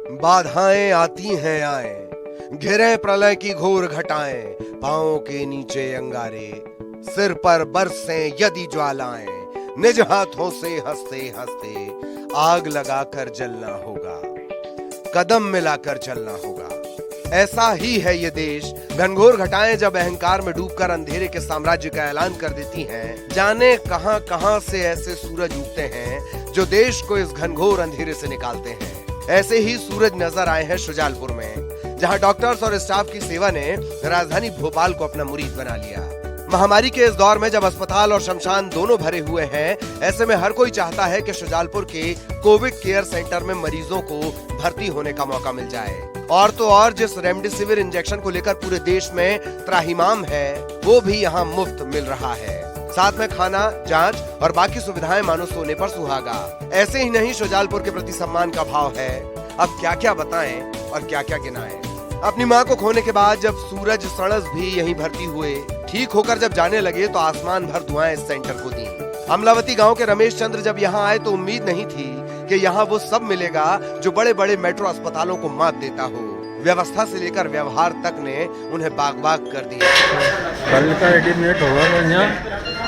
बाधाएं आती हैं आए, घिरे प्रलय की घोर घटाएं, पांवों के नीचे अंगारे, सिर पर बरसें यदि ज्वालाएं, निज हाथों से हंसते हंसते आग लगाकर जलना होगा, कदम मिलाकर चलना होगा। ऐसा ही है ये देश। घनघोर घटाएं जब अहंकार में डूबकर अंधेरे के साम्राज्य का ऐलान कर देती हैं, जाने कहां कहां से ऐसे सूरज उगते हैं जो देश को इस घनघोर अंधेरे से निकालते हैं। ऐसे ही सूरज नजर आए हैं शुजालपुर में, जहां डॉक्टर्स और स्टाफ की सेवा ने राजधानी भोपाल को अपना मुरीद बना लिया। महामारी के इस दौर में जब अस्पताल और शमशान दोनों भरे हुए हैं, ऐसे में हर कोई चाहता है कि शुजालपुर के कोविड केयर सेंटर में मरीजों को भर्ती होने का मौका मिल जाए। और तो और जिस रेमडेसिविर इंजेक्शन को लेकर पूरे देश में त्राहिमाम है, वो भी यहाँ मुफ्त मिल रहा है। साथ में खाना, जांच और बाकी सुविधाएं मानो सोने पर सुहागा। ऐसे ही नहीं शुजालपुर के प्रति सम्मान का भाव है। अब क्या क्या बताएं और क्या क्या गिनाएं। अपनी माँ को खोने के बाद जब सूरज सणस भी यहीं भर्ती हुए, ठीक होकर जब जाने लगे तो आसमान भर दुआएं इस सेंटर को दी। अमलावती गांव के रमेश चंद्र जब यहाँ आए तो उम्मीद नहीं थी कि यहाँ वो सब मिलेगा जो बड़े बड़े मेट्रो अस्पतालों को मात देता हो। व्यवस्था से लेकर व्यवहार तक ने उन्हें बाग बाग कर दिया। कल का एडमिट होगा तो यहाँ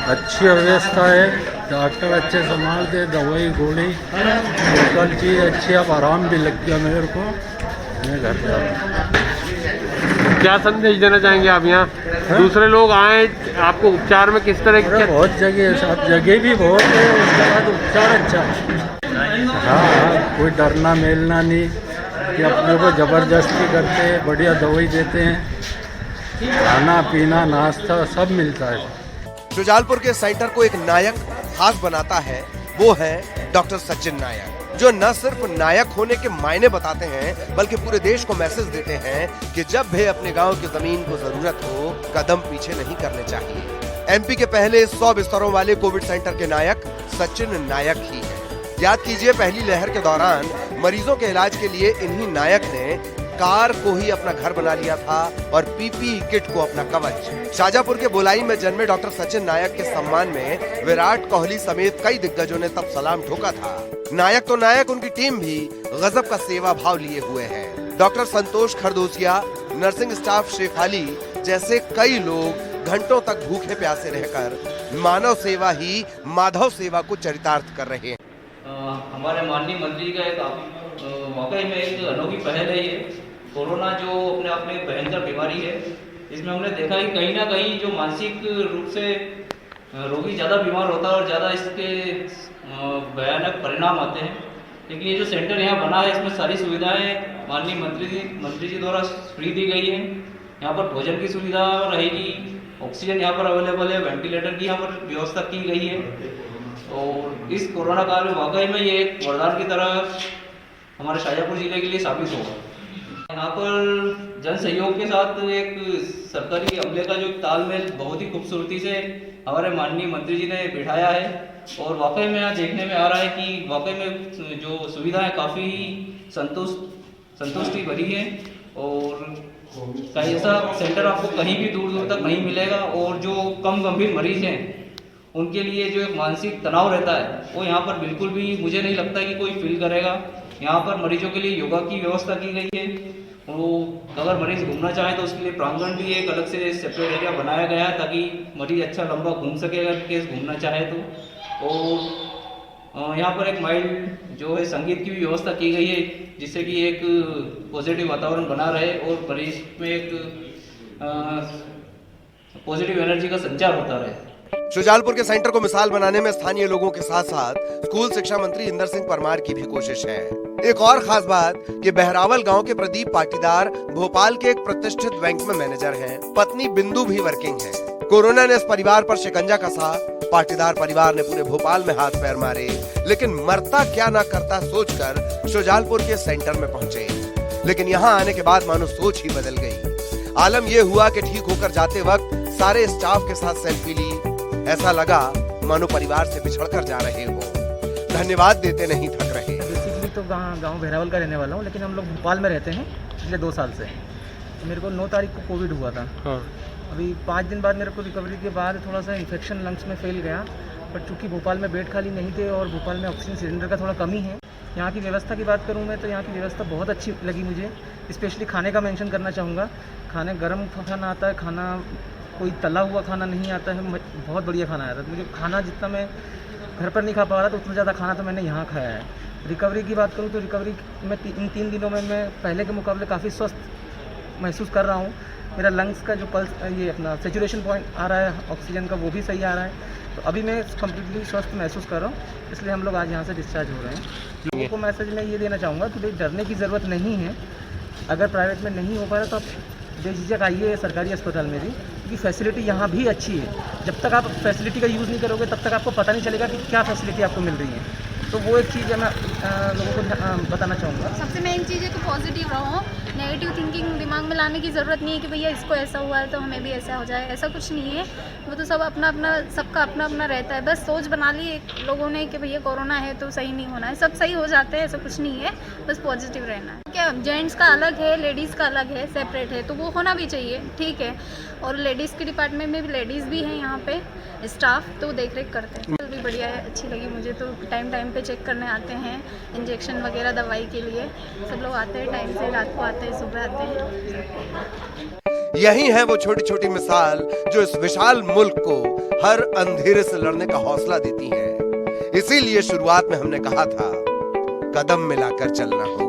अच्छी व्यवस्था है, डॉक्टर अच्छे संभालते, दवाई गोली लोकल चीज़ अच्छी। अब आराम भी लग गया मेरे को, मैं घर पे। क्या संदेश देना चाहेंगे आप यहाँ? दूसरे लोग आए आपको उपचार में किस तरह की? बहुत जगह है, सब जगह भी बहुत है, उसके बाद उपचार अच्छा है। हाँ, कोई डरना मेलना नहीं कि अपने को जबरदस्ती करते हैं, बढ़िया दवाई देते हैं, खाना पीना नाश्ता सब मिलता है। शुजालपुर के सेंटर को एक नायक खास बनाता है, वो है डॉक्टर सचिन नायक, जो न सिर्फ नायक होने के मायने बताते हैं बल्कि पूरे देश को मैसेज देते हैं कि जब भी अपने गांव की जमीन को जरूरत हो, कदम पीछे नहीं करने चाहिए। एमपी के पहले 100 बिस्तरों वाले कोविड सेंटर के नायक सचिन नायक ही है। याद कीजिए, पहली लहर के दौरान मरीजों के इलाज के लिए इन्हीं नायक ने कार को ही अपना घर बना लिया था और पीपीई किट को अपना कवच। शाजापुर के बोलाई में जन्मे डॉक्टर सचिन नायक के सम्मान में विराट कोहली समेत कई दिग्गजों ने तब सलाम ठोका था। नायक तो नायक, उनकी टीम भी गजब का सेवा भाव लिए हुए है। डॉक्टर संतोष खरदोसिया, नर्सिंग स्टाफ शेफाली जैसे कई लोग घंटों तक भूखे प्यासे रहकर मानव सेवा ही माधव सेवा को चरितार्थ कर रहे हैं। हमारे माननीय मंत्री का एक वाकई में एक अनोखी पहल है ये। कोरोना जो अपने आप में एक भयंकर बीमारी है, इसमें हमने देखा कि कहीं ना कहीं जो मानसिक रूप से रोगी ज़्यादा बीमार होता है और ज़्यादा इसके भयानक परिणाम आते हैं। लेकिन ये जो सेंटर यहाँ बना है, इसमें सारी सुविधाएं माननीय मंत्री जी द्वारा फ्री दी गई हैं। यहाँ पर भोजन की सुविधा रहेगी, ऑक्सीजन यहाँ पर अवेलेबल है, वेंटिलेटर की यहाँ पर व्यवस्था की गई है। और इस कोरोना काल में वाकई में ये एक वरदान की तरह हमारे शाजापुर जिले के लिए साबित होगा। यहाँ पर जन सहयोग के साथ एक सरकारी अमले का जो तालमेल बहुत ही खूबसूरती से हमारे माननीय मंत्री जी ने बिठाया है और वाकई में यहाँ देखने में आ रहा है कि वाकई में जो सुविधाएं काफ़ी संतुष्टि भरी हैं और कहीं ऐसा सेंटर आपको कहीं भी दूर दूर तक नहीं मिलेगा। और जो कम गंभीर मरीज हैं उनके लिए जो एक मानसिक तनाव रहता है, वो यहाँ पर बिल्कुल भी मुझे नहीं लगता कि कोई फील करेगा। यहाँ पर मरीजों के लिए योगा की व्यवस्था की गई है। वो अगर मरीज घूमना चाहे तो उसके लिए प्रांगण भी एक अलग से सेपरेट एरिया बनाया गया है ताकि मरीज अच्छा लंबा घूम सके अगर केस घूमना चाहे तो। और यहाँ पर एक माइल्ड जो है संगीत की भी व्यवस्था की गई है, जिससे कि एक पॉजिटिव वातावरण बना रहे और मरीज में एक पॉजिटिव एनर्जी का संचार होता रहे। शुजालपुर के सेंटर को मिसाल बनाने में स्थानीय लोगों के साथ साथ स्कूल शिक्षा मंत्री इंदर सिंह परमार की भी कोशिश है। एक और खास बात कि बहरावल गांव के प्रदीप पाटीदार भोपाल के एक प्रतिष्ठित बैंक में मैनेजर हैं। पत्नी बिंदु भी वर्किंग है। कोरोना ने इस परिवार पर शिकंजा कसा। पाटीदार परिवार ने पूरे भोपाल में हाथ पैर मारे, लेकिन मरता क्या ना करता सोचकर शुजालपुर के सेंटर में पहुंचे। लेकिन यहाँ आने के बाद मानो सोच ही बदल गई। आलम यह हुआ कि ठीक होकर जाते वक्त सारे स्टाफ के साथ सेल्फी ली। ऐसा लगा मानो परिवार से बिछड़कर जा रहे हो, धन्यवाद देते नहीं थक रहे। बेसिकली तो गांव बहरावल का रहने वाला हूँ, लेकिन हम लोग भोपाल में रहते हैं पिछले 2 साल से। तो मेरे को 9 तारीख को कोविड हुआ था। हाँ। अभी 5 दिन बाद मेरे को रिकवरी के बाद थोड़ा सा इन्फेक्शन लंग्स में फैल गया, बट चूँकि भोपाल में बेड खाली नहीं थे और भोपाल में ऑक्सीजन सिलेंडर का थोड़ा कमी है, यहाँ की व्यवस्था की बात करूँ मैं तो यहाँ की व्यवस्था बहुत अच्छी लगी मुझे। स्पेशली खाने का मेंशन करना चाहूँगा। खाने गर्म खाना आता है, खाना कोई तला हुआ खाना नहीं आता है, बहुत बढ़िया खाना आता है। मुझे खाना जितना मैं घर पर नहीं खा पा रहा था उतना ज़्यादा खाना तो मैंने यहाँ खाया है। रिकवरी की बात करूँ तो रिकवरी में इन 3 दिनों में मैं पहले के मुकाबले काफ़ी स्वस्थ महसूस कर रहा हूँ। मेरा लंग्स का जो पल्स ये अपना सेचुरेशन पॉइंट आ रहा है ऑक्सीजन का वो भी सही आ रहा है। तो अभी मैं कम्प्लीटली स्वस्थ महसूस कर रहा हूँ, इसलिए हम लोग आज यहाँ से डिस्चार्ज हो रहे हैं। लोगों को मैसेज मैं ये देना चाहूँगा कि भाई डरने की ज़रूरत नहीं है। अगर प्राइवेट में नहीं हो पा रहा तो आप बेझिझक आइए सरकारी अस्पताल में भी, क्योंकि फैसिलिटी यहाँ भी अच्छी है। जब तक आप फैसिलिटी का यूज़ नहीं करोगे तब तक आपको पता नहीं चलेगा कि क्या फैसिलिटी आपको मिल रही है। तो वो एक चीज़ है मैं लोगों को बताना चाहूँगा। सबसे मेन चीज़ है कि पॉजिटिव रहो, नेगेटिव थिंकिंग दिमाग में लाने की ज़रूरत नहीं है कि भैया इसको ऐसा हुआ है तो हमें भी ऐसा हो जाए, ऐसा कुछ नहीं है। वो तो सब सबका अपना अपना रहता है। बस सोच बना ली लोगों ने कि भैया कोरोना है तो सही नहीं होना है, सब सही हो जाते हैं, ऐसा कुछ नहीं है, बस पॉजिटिव रहना है। क्या जेंट्स का अलग है, लेडीज़ का अलग है, सेपरेट है, तो वो होना भी चाहिए, ठीक है। और लेडीज़ के डिपार्टमेंट में भी लेडीज़ भी हैं यहाँ पे स्टाफ, तो देख रेख करते हैं। भी बढ़िया है, अच्छी लगी मुझे तो। टाइम पे चेक करने आते हैं, इंजेक्शन वगैरह दवाई के लिए सब लोग आते हैं टाइम से, रात को आते हैं, सुबह आते हैं। यही है वो छोटी छोटी मिसाल जो इस विशाल मुल्क को हर अंधेरे से लड़ने का हौसला देती है। इसीलिए शुरुआत में हमने कहा था कदम मिलाकर चलना होगा।